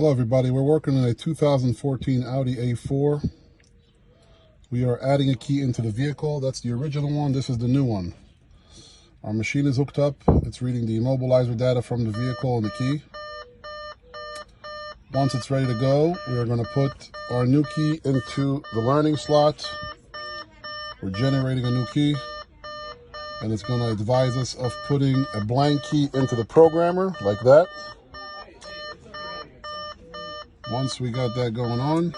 Hello everybody, we're working on a 2014 Audi A4. We are adding a key into the vehicle. That's the original one, this is the new one. Our machine is hooked up, it's reading the immobilizer data from the vehicle and the key. Once it's ready to go, we are going to put our new key into the learning slot. We're generating a new key, and it's going to advise us of putting a blank key into the programmer, like that. Once we got that going on,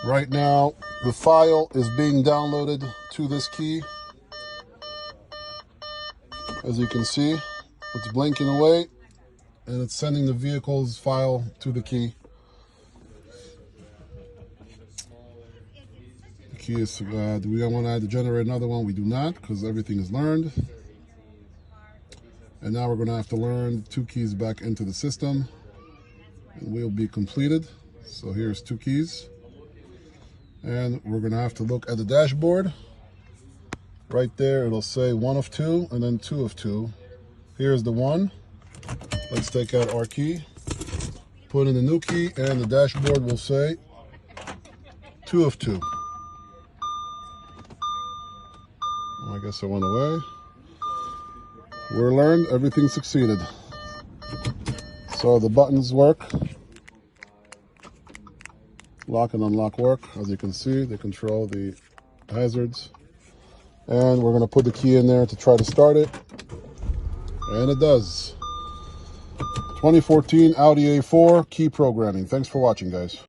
right now the file is being downloaded to this key. As you can see, it's blinking away and it's sending the vehicle's file to the key. The key is, do we want to generate another one? We do not, because everything is learned. And now we're going to have to learn 2 keys back into the system. And we'll be completed. So here's 2 keys. And we're going to have to look at the dashboard. Right there, it'll say 1 of 2 and then 2 of 2. Here's the 1. Let's take out our key, put in the new key, and the dashboard will say 2 of 2. I guess it went away. We're learned, everything succeeded. So the buttons work. Lock and unlock work. As you can see, they control the hazards. And we're going to put the key in there to try to start it. And it does. 2014 Audi A4 key programming. Thanks for watching, guys.